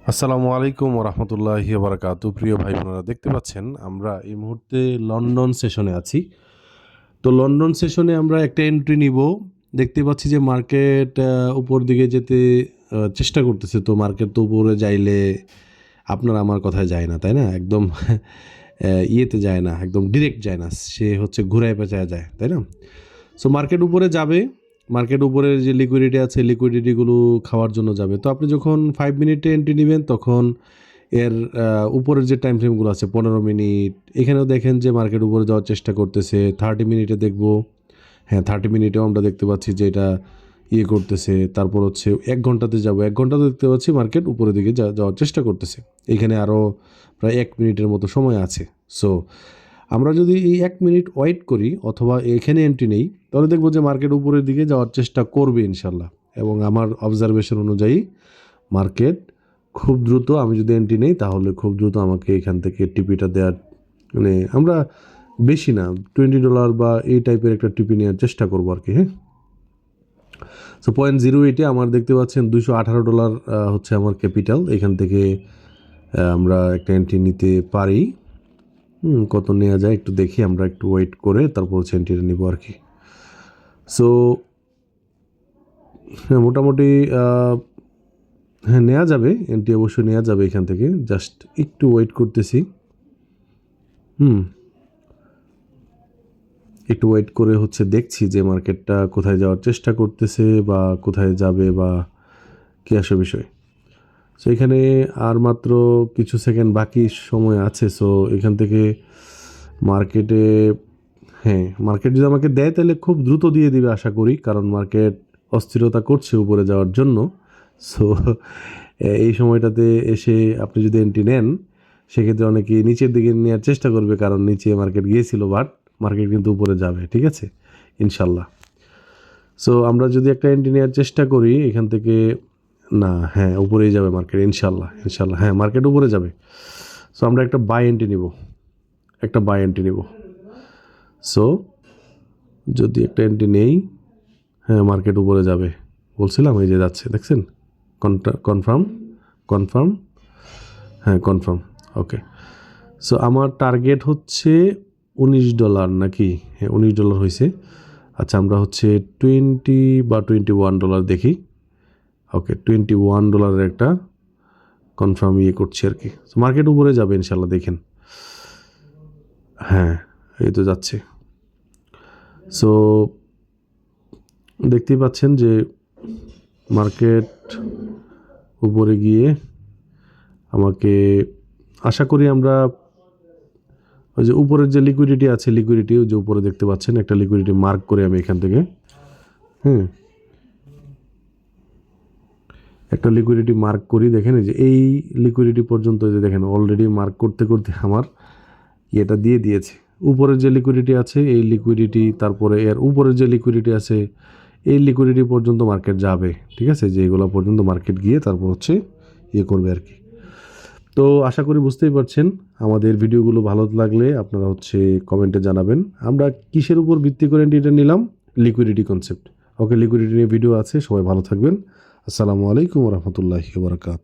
আসসালামু আলাইকুম ওরহমতুল্লাহি বারাকাতু। প্রিয় ভাই বোনেরা, দেখতে পাচ্ছেন আমরা এই মুহূর্তে লন্ডন সেশনে আছি। তো লন্ডন সেশনে আমরা একটা এন্ট্রি নিব। দেখতে পাচ্ছি যে মার্কেট উপর দিকে যেতে চেষ্টা করতেছে। তো মার্কেট তো উপরে যাইলে আপনার আমার কথায় যায় না, তাই না? একদম ইয়েতে যায় না, একদম ডিরেক্ট যায় না, সে হচ্ছে ঘুরায় পেঁচায় যায়, তাই না? সো মার্কেট উপরে যাবে, মার্কেট উপরের যে লিকুইডিটি আছে লিকুইডিটিগুলো খাওয়ার জন্য যাবে। তো আপনি যখন 5 মিনিটে এন্ট্রি নেবেন তখন এর উপরের যে টাইম ফ্রেমগুলো আছে 15 মিনিট, এখানেও দেখেন যে মার্কেট উপরে যাওয়ার চেষ্টা করতেছে। 30 মিনিটে দেখব, হ্যাঁ 30 মিনিটেও আমরা দেখতে পাচ্ছি যে এটা ইয়ে করতেছে। তারপর হচ্ছে 1 ঘন্টাতে যাব, 1 ঘন্টাতে দেখতে পাচ্ছি মার্কেট উপরের দিকে যাওয়ার চেষ্টা করতেছে। এখানে আরও প্রায় 1 মিনিটের মতো সময় আছে। সো আমরা যদি এই 1 মিনিট ওয়েট করি অথবা এখানে এন্ট্রি নেই, তাহলে দেখবো যে মার্কেট উপরের দিকে যাওয়ার চেষ্টা করবে ইনশাল্লাহ। এবং আমার অবজারভেশন অনুযায়ী মার্কেট খুব দ্রুত, আমি যদি এন্ট্রি নেই তাহলে খুব দ্রুত আমাকে এখান থেকে টিপিটা দেওয়ার, মানে আমরা বেশি না, $20 বা এই টাইপের একটা টিপি নেওয়ার চেষ্টা করবো আর কি। হ্যাঁ, সো 0.08-এ আমার দেখতে পাচ্ছেন $218 হচ্ছে আমার ক্যাপিটাল। এখান থেকে আমরা একটা এন্ট্রি নিতে পারি। কত নেওয়া যায় একটু দেখি, আমরা একটু ওয়েট করে তারপর হচ্ছে এন্ট্রিটা নিব আর কি। সো হ্যাঁ, মোটামুটি হ্যাঁ নেওয়া যাবে, এন্ট্রি অবশ্যই নেওয়া যাবে এখান থেকে। জাস্ট একটু ওয়েট করতেছি। একটু ওয়েট করে হচ্ছে দেখছি যে মার্কেটটা কোথায় যাওয়ার চেষ্টা করতেছে বা কোথায় যাবে বা কী আসে বিষয়। সো এখানে আর মাত্র কিছু সেকেন্ড বাকি সময় আছে। সো এখান থেকে মার্কেটে, হ্যাঁ মার্কেট যদি আমাকে দেয় তাহলে খুব দ্রুত দিয়ে দিবে আশা করি, কারণ মার্কেট অস্থিরতা করছে উপরে যাওয়ার জন্য। সো এই সময়টাতে এসে আপনি যদি এন্ট্রি নেন সেক্ষেত্রে অনেকেই নিচের দিকে নেওয়ার চেষ্টা করবে, কারণ নিচে মার্কেট গিয়েছিল, বাট মার্কেট কিন্তু উপরে যাবে, ঠিক আছে ইনশাল্লাহ। সো আমরা যদি একটা এন্ট্রি নেওয়ার চেষ্টা করি এখান থেকে, না হ্যাঁ উপরেই যাবে মার্কেট ইনশাল্লাহ, ইনশাল্লাহ হ্যাঁ মার্কেট উপরে যাবে। সো আমরা একটা বাই এন্ট্রি নিব, একটা বাই এন্ট্রি নিব। সো যদি একটা এন্ট্রি নেই, হ্যাঁ মার্কেট উপরে যাবে বলছিলাম, এই যে যাচ্ছে দেখছেন। কনফার্ম, কনফার্ম, হ্যাঁ কনফার্ম, ওকে। সো আমার টার্গেট হচ্ছে $19 নাকি, হ্যাঁ $19 হয়েছে। আচ্ছা আমরা হচ্ছে 20 বা $21 দেখি। ওকে, $21 একটা কনফার্ম ইয়ে করছি আর কি। সো মার্কেট উপরে যাবে ইনশাল্লাহ, দেখেন হ্যাঁ এই তো যাচ্ছে। সো দেখতেই পাচ্ছেন যে মার্কেট উপরে গিয়ে আমাকে, আশা করি আমরা ওই যে উপরের যে লিকুইডিটি আছে, লিকুইডিটি যে উপরে দেখতে পাচ্ছেন একটা লিকুইডিটি মার্ক করে আমি এখান থেকে, একটা লিকুইডিটি মার্ক করি। দেখেন যে এই লিকুইডিটি পর্যন্ত, যে দেখেন অলরেডি মার্ক করতে করতে আমার ইয়েটা দিয়ে দিয়েছে। উপরের যে লিকুইডিটি আছে এই লিকুইডিটি, তারপরে এর উপরের যে লিকুইডিটি আছে এই লিকুইডিটি পর্যন্ত মার্কেট যাবে, ঠিক আছে, যে এগুলো পর্যন্ত মার্কেট গিয়ে তারপর হচ্ছে ইয়ে করবে আর কি। তো আশা করি বুঝতেই পারছেন। আমাদের ভিডিওগুলো ভালো লাগলে আপনারা হচ্ছে কমেন্টে জানাবেন আমরা কিসের উপর ভিত্তি করে এটা নিলাম, লিকুইডিটি কনসেপ্ট। ওকে, লিকুইডিটি নিয়ে ভিডিও আছে, সবাই ভালো থাকবেন। আসসালামু আলাইকুম রহমতুল্লাহি ওয়া বারাকাতুহু।